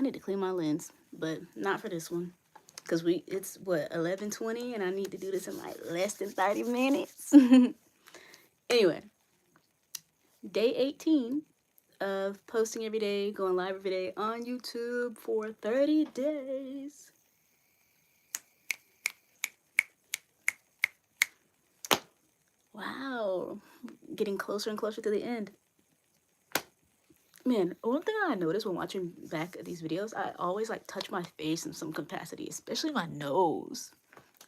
I need to clean my lens, but not for this one. Because it's what, 11:20, and I need to do this in like less than 30 minutes. Anyway, day 18 of posting every day, going live every day on YouTube for 30 days. Wow, getting closer and closer to the end. Man, one thing I noticed when watching back at these videos, I always like touch my face in some capacity, especially my nose.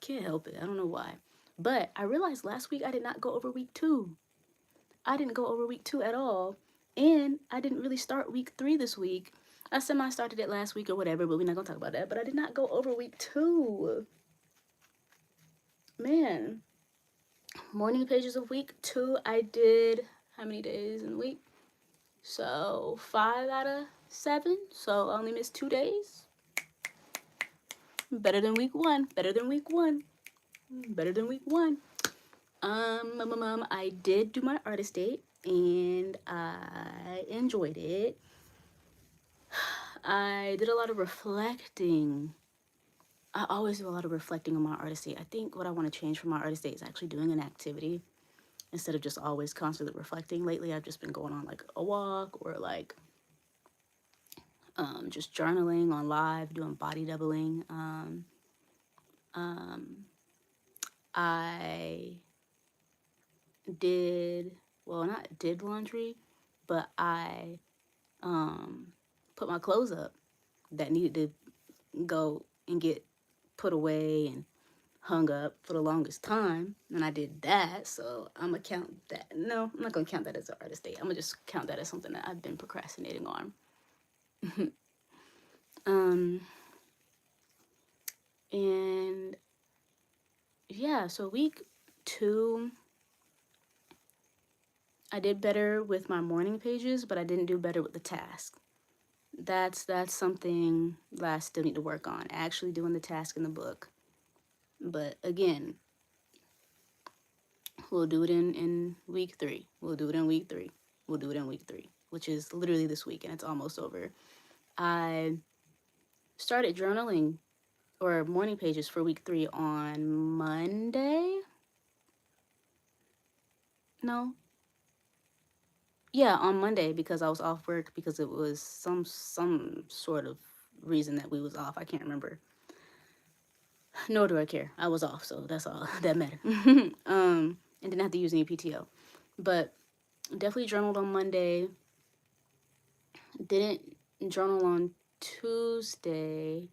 Can't help it. I don't know why. But I realized last week I did not go over week 2. I didn't go over week 2 at all. And I didn't really start week 3 this week. I semi-started it last week or whatever, but we're not going to talk about that. But I did not go over week 2. Man. Morning pages of week 2, I did how many days in the week? So 5 out of 7. So I only missed 2 days. Better than week 1. Better than week 1. Better than week 1. I did do my artist date and I enjoyed it. I did a lot of reflecting. I always do a lot of reflecting on my artist date. I think what I want to change from my artist date is actually doing an activity instead of just always constantly reflecting. Lately, I've just been going on like a walk or like just journaling on live, doing body doubling. I did, well, not did laundry, but I put my clothes up that needed to go and get put away and hung up for the longest time, and I did that. So I'm gonna count that. No, I'm not gonna count that as an artist date. I'm gonna just count that as something that I've been procrastinating on. And yeah, so week 2, I did better with my morning pages, but I didn't do better with the task. That's something that I still need to work on, actually doing the task in the book. But again, we'll do it in week 3. We'll do it in week 3. We'll do it in week 3, which is literally this week, and it's almost over. I started journaling or morning pages for week 3 on Monday. No. Yeah, on Monday, because I was off work because it was some sort of reason that we was off. I can't remember. Nor do I care. I was off, so that's all that mattered. And didn't have to use any PTO. But definitely journaled on Monday. Didn't journal on Tuesday.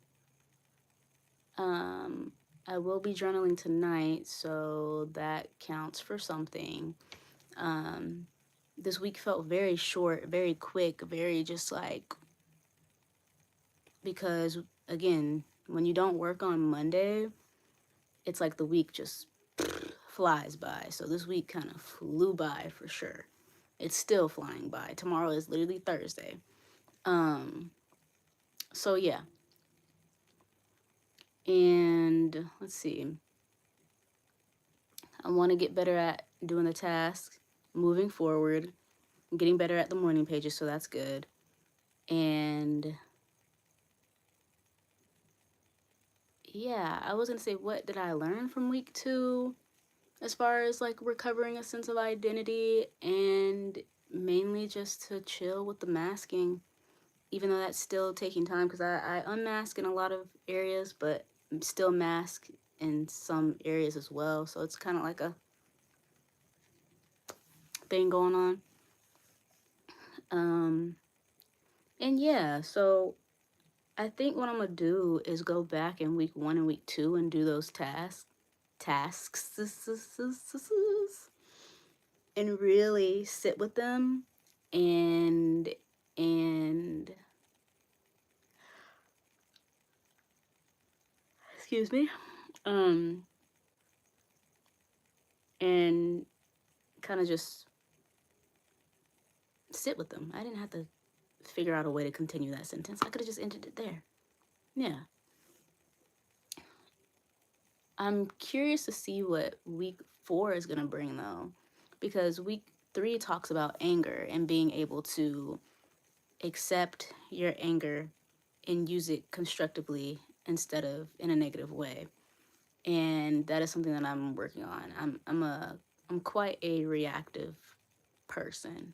I will be journaling tonight, so that counts for something. This week felt very short, very quick, very just like, because again, when you don't work on Monday, it's like the week just flies by. So this week kind of flew by for sure. It's still flying by. Tomorrow is literally Thursday. So yeah. And let's see. I want to get better at doing the task, moving forward, getting better at the morning pages, so that's good. And yeah, I was gonna say, what did I learn from week 2 as far as like recovering a sense of identity, and mainly just to chill with the masking, even though that's still taking time, because I unmask in a lot of areas, but still mask in some areas as well. So it's kind of like a thing going on. And yeah, so I think what I'm gonna do is go back in week 1 and week 2 and do those tasks and really sit with them and excuse me, and kind of just sit with them. I didn't have to figure out a way to continue that sentence. I could have just ended it there. Yeah. I'm curious to see what week 4 is going to bring, though, because week 3 talks about anger and being able to accept your anger and use it constructively instead of in a negative way. And that is something that I'm working on. I'm quite a reactive person,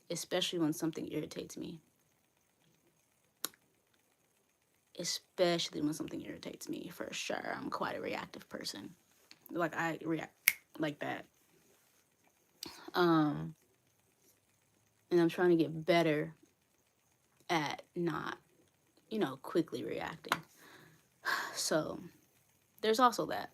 especially when something irritates me. Especially when something irritates me, for sure. I'm quite a reactive person. Like, I react like that. And I'm trying to get better at not, quickly reacting. So there's also that.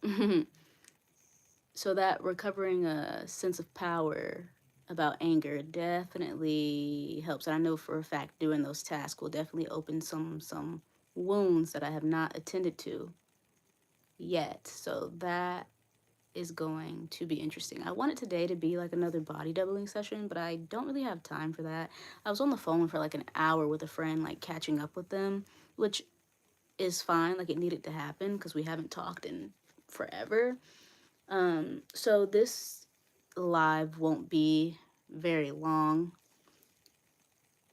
So that recovering a sense of power about anger definitely helps. And I know for a fact doing those tasks will definitely open some wounds that I have not attended to yet. So that is going to be interesting. I want it today to be like another body doubling session, but I don't really have time for that. I was on the phone for like an hour with a friend, like catching up with them, which is fine. Like, it needed to happen because we haven't talked in forever. So this live won't be very long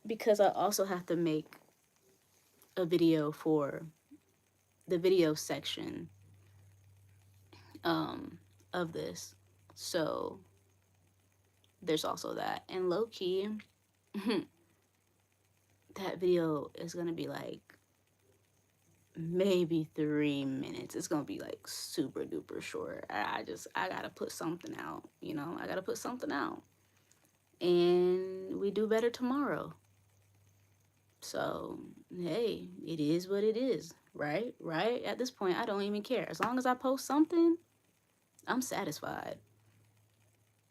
because I also have to make a video for the video section of this. So there's also that. And low key, that video is gonna be like maybe 3 minutes. It's gonna be like super duper short. I gotta put something out, I gotta put something out. And we do better tomorrow. So, hey, it is what it is, right? Right? At this point, I don't even care. As long as I post something, I'm satisfied.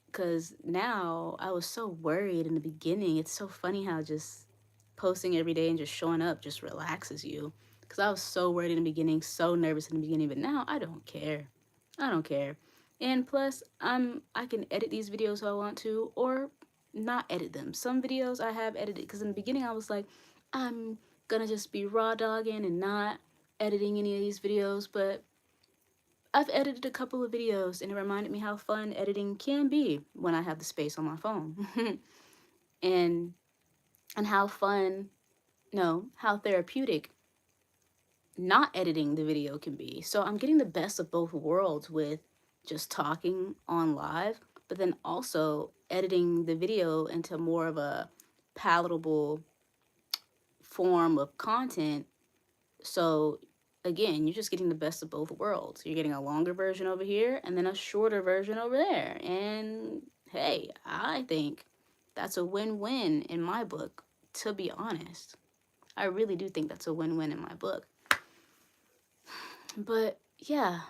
Because now I was so worried in the beginning. It's so funny how just posting every day and just showing up just relaxes you. Because I was so worried in the beginning, so nervous in the beginning, but now I don't care. I don't care. And plus, I can edit these videos if I want to, or not edit them. Some videos I have edited, because in the beginning I was like, I'm gonna just be raw dogging and not editing any of these videos, but I've edited a couple of videos and it reminded me how fun editing can be when I have the space on my phone. and how fun, no, how therapeutic not editing the video can be. So I'm getting the best of both worlds with just talking on live, but then also editing the video into more of a palatable form of content. So again, you're just getting the best of both worlds. You're getting a longer version over here and then a shorter version over there. And hey, I think that's a win-win in my book, to be honest. I really do think that's a win-win in my book. But yeah,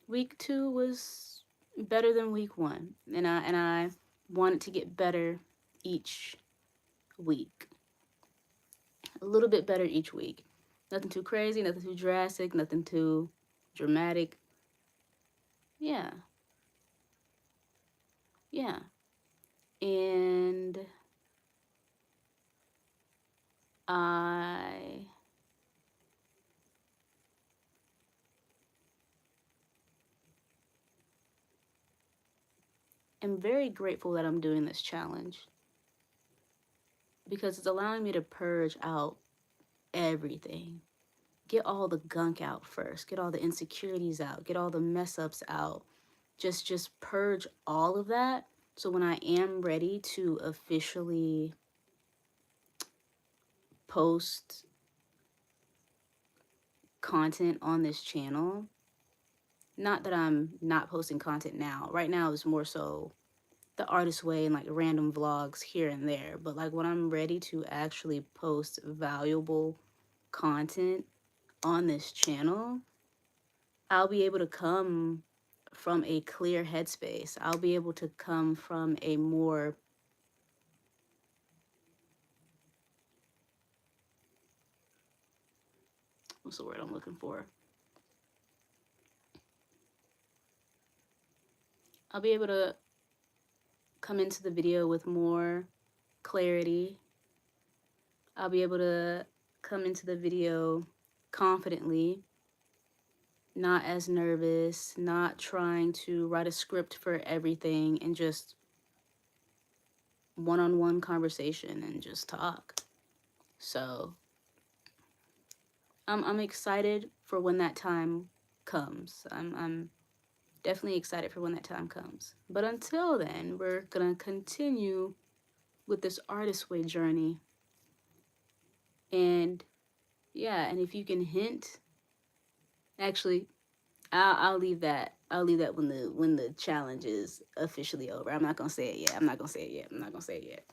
week 2 was better than week 1, and I wanted to get better each week. A little bit better each week. Nothing too crazy, nothing too drastic, nothing too dramatic. Yeah. Yeah. And I am very grateful that I'm doing this challenge because it's allowing me to purge out everything. Get all the gunk out first. Get all the insecurities out. Get all the mess ups out. Just purge all of that. So when I am ready to officially post content on this channel, not that I'm not posting content now. Right now is more so the artist way and like random vlogs here and there. But like when I'm ready to actually post valuable content on this channel, I'll be able to come from a clear headspace. I'll be able to come from a more what's the word I'm looking for? I'll be able to come into the video with more clarity. I'll be able to come into the video confidently, not as nervous, not trying to write a script for everything, and just one-on-one conversation and just talk. So I'm excited for when that time comes. I'm definitely excited for when that time comes. But until then, we're gonna continue with this artist way journey. And yeah, and if you can hint, actually, I'll leave that. I'll leave that when the challenge is officially over. I'm not gonna say it yet. I'm not gonna say it yet. I'm not gonna say it yet.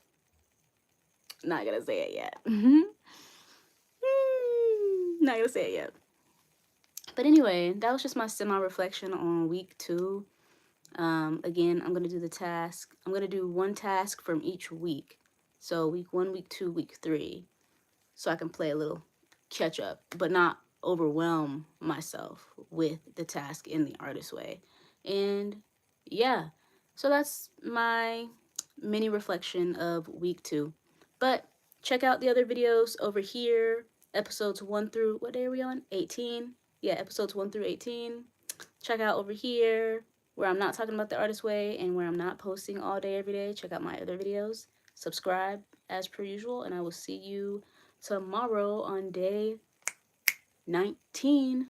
Not gonna say it yet. Not gonna say it yet. But anyway, that was just my semi-reflection on week 2. Again, I'm gonna do the task. I'm gonna do one task from each week. So week 1, week 2, week 3. So I can play a little catch up, but not overwhelm myself with the task in the artist way. And yeah, so that's my mini reflection of week 2. But check out the other videos over here, episodes 1 through, what day are we on? 18. Yeah, episodes 1 through 18. Check out over here where I'm not talking about the artist way and where I'm not posting all day every day. Check out my other videos. Subscribe as per usual, and I will see you tomorrow on day 19.